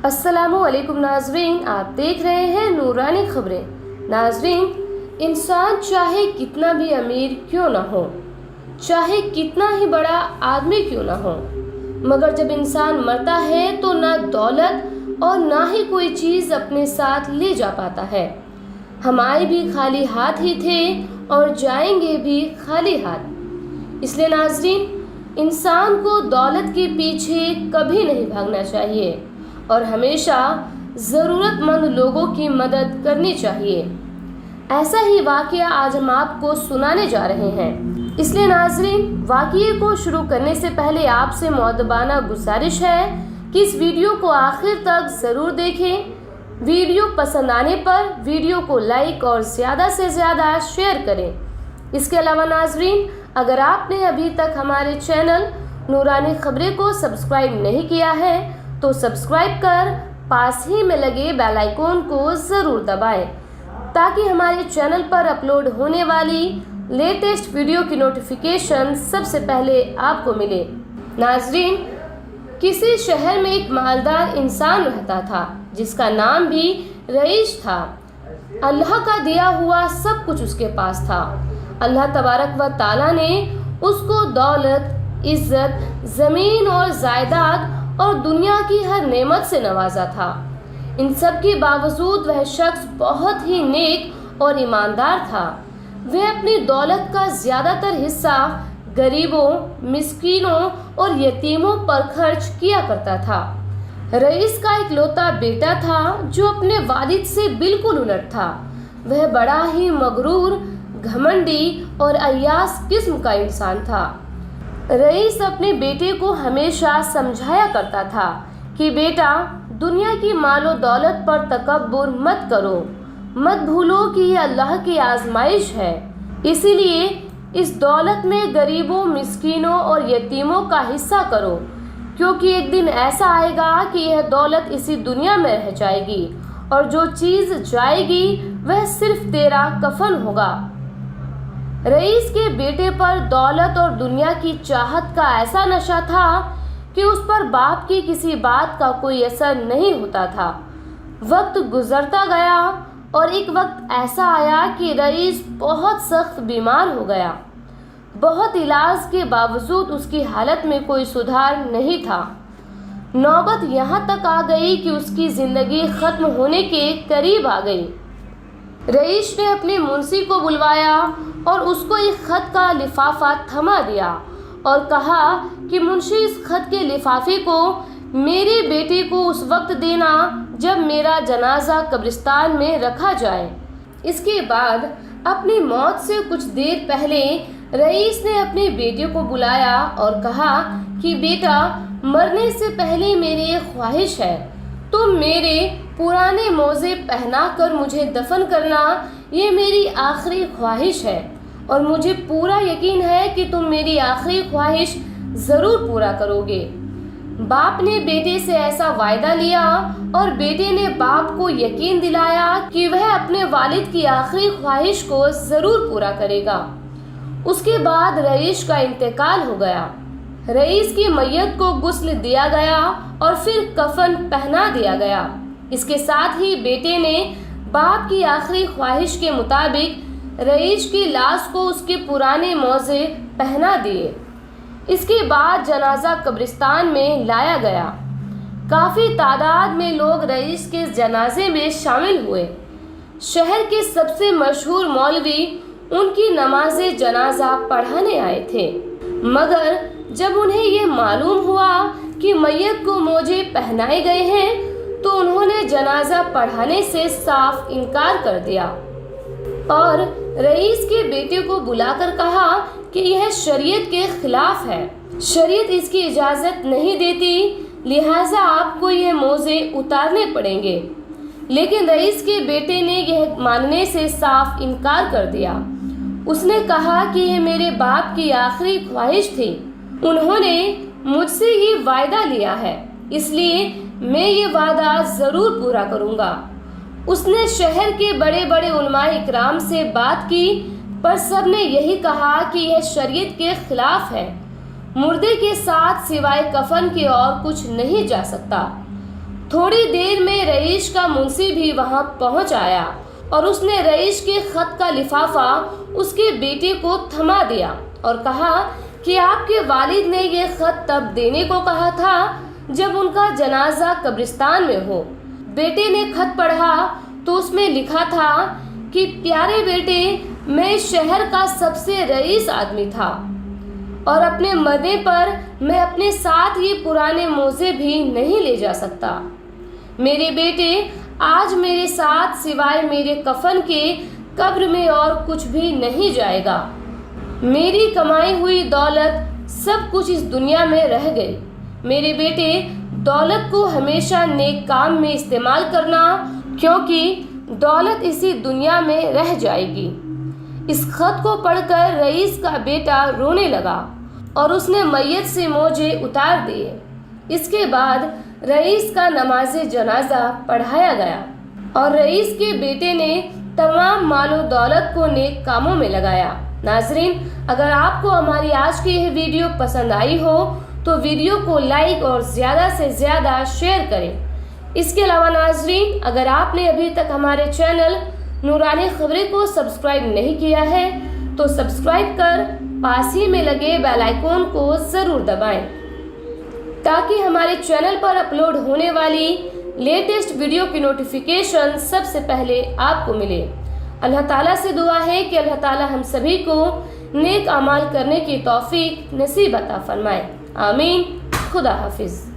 अस्सलाम वालेकुम नाजरीन, आप देख रहे हैं नूरानी खबरें। नाजरीन, इंसान चाहे कितना भी अमीर क्यों ना हो, चाहे कितना ही बड़ा आदमी क्यों ना हो, मगर जब इंसान मरता है तो ना दौलत और ना ही कोई चीज़ अपने साथ ले जा पाता है। हम आए भी खाली हाथ ही थे और जाएंगे भी खाली हाथ। इसलिए नाजरीन, इंसान को दौलत के पीछे कभी नहीं भागना चाहिए और हमेशा ज़रूरतमंद लोगों की मदद करनी चाहिए। ऐसा ही वाक़या आज हम आपको सुनाने जा रहे हैं। इसलिए नाजरीन, वाक़ये को शुरू करने से पहले आपसे मुअद्दबाना गुजारिश है कि इस वीडियो को आखिर तक ज़रूर देखें। वीडियो पसंद आने पर वीडियो को लाइक और ज़्यादा से ज़्यादा शेयर करें। इसके अलावा नाजरीन, अगर आपने अभी तक हमारे चैनल नूरानी खबरें को सब्सक्राइब नहीं किया है तो सब्सक्राइब कर पास ही में लगे बेल आइकॉन को ज़रूर दबाएं ताकि हमारे चैनल पर अपलोड होने वाली लेटेस्ट वीडियो की नोटिफिकेशन सबसे पहले आपको मिले। नाजरीन, किसी शहर में एक मालदार इंसान रहता था जिसका नाम भी रईस था। अल्लाह का दिया हुआ सब कुछ उसके पास था। अल्लाह तबारक व ताला ने उसको दौलत, इज्जत, ज़मीन और जायदाद और दुनिया की हर नेमत से नवाजा था। इन सब के बावजूद वह शख्स बहुत ही नेक और ईमानदार था। वह अपनी दौलत का ज़्यादातर हिस्सा गरीबों, मिस्कीनों और यतीमों पर खर्च किया करता था। रईस का इकलौता बेटा था जो अपने वालिद से बिल्कुल उलट था। वह बड़ा ही मगरूर, घमंडी और अय्यास किस्म का इंसान था। रईस अपने बेटे को हमेशा समझाया करता था कि बेटा, दुनिया की मालो दौलत पर तकब्बुर मत करो, मत भूलो कि ये अल्लाह की आजमाइश है। इसीलिए इस दौलत में गरीबों, मिस्कीनों और यतीमों का हिस्सा करो, क्योंकि एक दिन ऐसा आएगा कि यह दौलत इसी दुनिया में रह जाएगी और जो चीज़ जाएगी वह सिर्फ तेरा कफन होगा। रईस के बेटे पर दौलत और दुनिया की चाहत का ऐसा नशा था कि उस पर बाप की किसी बात का कोई असर नहीं होता था। वक्त गुजरता गया और एक वक्त ऐसा आया कि रईस बहुत सख्त बीमार हो गया। बहुत इलाज के बावजूद उसकी हालत में कोई सुधार नहीं था। नौबत यहाँ तक आ गई कि उसकी ज़िंदगी ख़त्म होने के करीब आ गई। रईस ने अपने मुंशी को बुलवाया और उसको एक ख़त का लिफाफा थमा दिया और कहा कि मुंशी, इस ख़त के लिफाफे को मेरे बेटे को उस वक्त देना जब मेरा जनाजा कब्रिस्तान में रखा जाए। इसके बाद अपनी मौत से कुछ देर पहले रईस ने अपने बेटे को बुलाया और कहा कि बेटा, मरने से पहले मेरी एक ख्वाहिश है, तुम मेरे पुराने मोज़े पहना कर मुझे दफन करना। ये मेरी आखिरी ख्वाहिश है और मुझे पूरा यकीन है कि तुम मेरी आखिरी ख्वाहिश ज़रूर पूरा करोगे। बाप ने बेटे से ऐसा वायदा लिया और बेटे ने बाप को यकीन दिलाया कि वह अपने वालिद की आखिरी ख्वाहिश को ज़रूर पूरा करेगा। उसके बाद रईस का इंतकाल हो गया। रईस की मैयत को गुस्ल दिया गया और फिर कफन पहना दिया गया। इसके साथ ही बेटे ने बाप की आखिरी ख्वाहिश के मुताबिक रईस की लाश को उसके पुराने मौजे पहना दिए। इसके बाद जनाजा कब्रिस्तान में लाया गया। काफ़ी तादाद में लोग रईस के जनाजे में शामिल हुए। शहर के सबसे मशहूर मौलवी उनकी नमाज़े जनाजा पढ़ाने आए थे, मगर जब उन्हें ये मालूम हुआ कि मैयत को मोजे पहनाए गए हैं तो उन्होंने जनाजा पढ़ाने से साफ इनकार कर दिया और रईस के बेटे को बुलाकर कहा कि यह शरीयत के खिलाफ है, शरीयत इसकी इजाज़त नहीं देती, लिहाजा आपको यह मोज़े उतारने पड़ेंगे। लेकिन रईस के बेटे ने यह मानने से साफ इनकार कर दिया। उसने कहा कि यह मेरे बाप की आखिरी ख्वाहिश थी, उन्होंने मुझसे ये वायदा लिया है, इसलिए मैं ये वादा ज़रूर पूरा करूँगा। उसने शहर के बड़े बड़े उलमाए इकराम से बात की, पर सब ने यही कहा कि यह शरीयत के खिलाफ है। मुर्दे के साथ सिवाय कफन के और कुछ नहीं जा सकता। تھوڑی دیر میں رئیس کا منشی بھی وہاں پہنچ آیا اور اس نے رئیس کے خط کا لفافہ اس کے بیٹے کو تھما دیا اور کہا کہ آپ کے والد نے یہ خط تب دینے کو کہا تھا جب ان کا جنازہ قبرستان میں ہو۔ بیٹے نے خط پڑھا تو اس میں لکھا تھا کہ پیارے بیٹے، میں اس شہر کا سب سے رئیس آدمی تھا اور اپنے مرنے پر میں اپنے ساتھ یہ پرانے موزے بھی نہیں لے جا سکتا۔ میرے بیٹے، آج میرے ساتھ سوائے میرے کفن کے قبر میں اور کچھ بھی نہیں جائے گا۔ میری کمائی ہوئی دولت سب کچھ اس دنیا میں رہ گئی۔ میرے بیٹے، دولت کو ہمیشہ نیک کام میں استعمال کرنا، کیونکہ دولت اسی دنیا میں رہ جائے گی۔ اس خط کو پڑھ کر رئیس کا بیٹا رونے لگا اور اس نے میت سے موزے اتار دیے۔ اس کے بعد رئیس کا نماز جنازہ پڑھایا گیا اور رئیس کے بیٹے نے تمام مال و دولت کو نیک کاموں میں لگایا۔ ناظرین، اگر آپ کو ہماری آج کی یہ ویڈیو پسند آئی ہو تو ویڈیو کو لائک اور زیادہ سے زیادہ شیئر کریں۔ اس کے علاوہ ناظرین، اگر آپ نے ابھی تک ہمارے چینل نورانی خبریں کو سبسکرائب نہیں کیا ہے تو سبسکرائب کر پاس ہی میں لگے بیل آئیکن کو ضرور دبائیں تاکہ ہمارے چینل پر اپلوڈ ہونے والی لیٹسٹ ویڈیو کی نوٹیفیکیشن سب سے پہلے آپ کو ملے۔ اللہ تعالیٰ سے دعا ہے کہ اللہ تعالیٰ ہم سبھی کو نیک اعمال کرنے کی توفیق نصیب عطا فرمائے۔ آمین۔ خدا حافظ۔